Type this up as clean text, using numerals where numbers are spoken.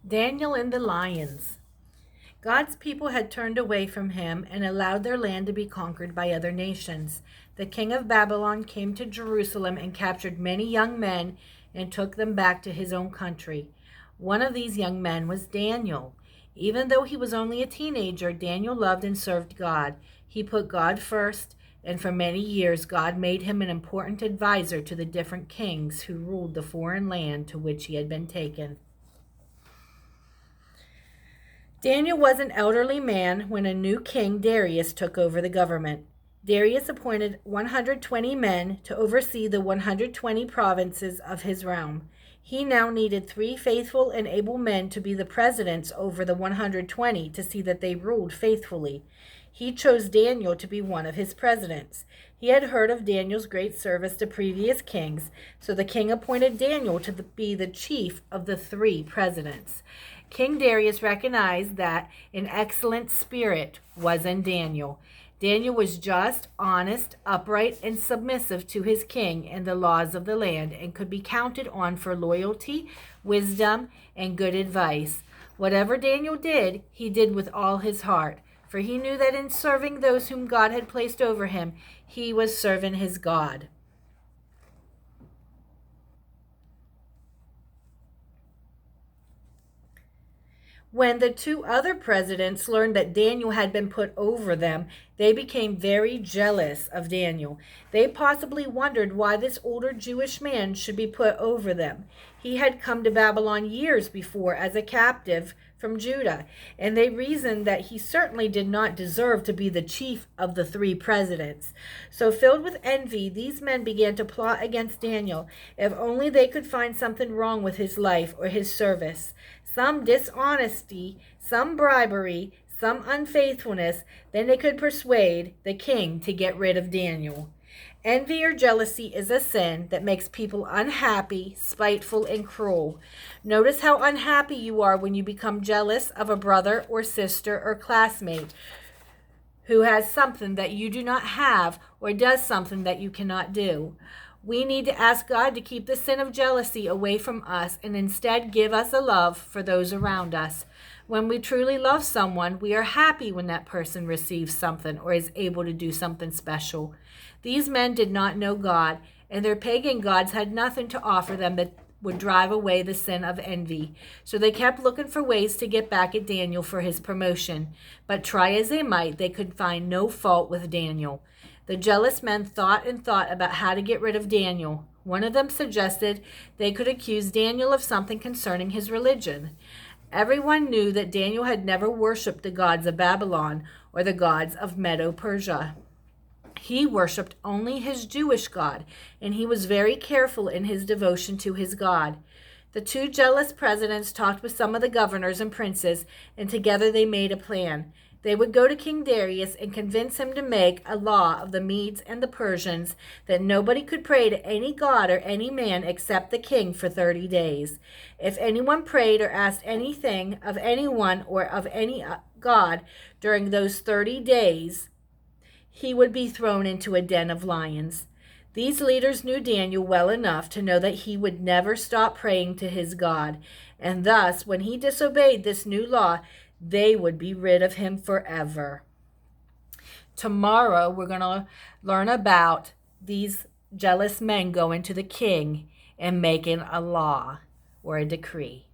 Daniel and the lions. God's people had turned away from him and allowed their land to be conquered by other nations. The king of Babylon came to Jerusalem and captured many young men and took them back to his own country. One of these young men was Daniel. Even though he was only a teenager, Daniel loved and served God. He put God first, and for many years God made him an important advisor to the different kings who ruled the foreign land to which he had been taken. Daniel was an elderly man when a new king, Darius, took over the government. Darius appointed 120 men to oversee the 120 provinces of his realm. He now needed 3 faithful and able men to be the presidents over the 120 to see that they ruled faithfully. He chose Daniel to be one of his presidents. He had heard of Daniel's great service to previous kings, so the king appointed Daniel to be the chief of the 3 presidents. King Darius recognized that an excellent spirit was in Daniel. Daniel was just, honest, upright, and submissive to his king and the laws of the land, and could be counted on for loyalty, wisdom, and good advice. Whatever Daniel did, he did with all his heart, for he knew that in serving those whom God had placed over him, he was serving his God. When the 2 other presidents learned that Daniel had been put over them, they became very jealous of Daniel. They possibly wondered why this older Jewish man should be put over them. He had come to Babylon years before as a captive from Judah, and they reasoned that he certainly did not deserve to be the chief of the 3 presidents. So filled with envy, these men began to plot against Daniel, if only they could find something wrong with his life or his service. Some dishonesty, some bribery, some unfaithfulness, then they could persuade the king to get rid of Daniel. Envy or jealousy is a sin that makes people unhappy, spiteful, and cruel. Notice how unhappy you are when you become jealous of a brother or sister or classmate who has something that you do not have or does something that you cannot do. We need to ask God to keep the sin of jealousy away from us and instead give us a love for those around us. When we truly love someone, we are happy when that person receives something or is able to do something special. These men did not know God, and their pagan gods had nothing to offer them that would drive away the sin of envy. So they kept looking for ways to get back at Daniel for his promotion. But try as they might, they could find no fault with Daniel. The jealous men thought and thought about how to get rid of Daniel. One of them suggested they could accuse Daniel of something concerning his religion. Everyone knew that Daniel had never worshipped the gods of Babylon or the gods of Medo-Persia. He worshipped only his Jewish God, and he was very careful in his devotion to his God. The 2 jealous presidents talked with some of the governors and princes, and together they made a plan. They would go to King Darius and convince him to make a law of the Medes and the Persians that nobody could pray to any god or any man except the king for 30 days. If anyone prayed or asked anything of anyone or of any god during those 30 days, he would be thrown into a den of lions. These leaders knew Daniel well enough to know that he would never stop praying to his God, and thus, when he disobeyed this new law, they would be rid of him forever. Tomorrow, we're going to learn about these jealous men going to the king and making a law or a decree.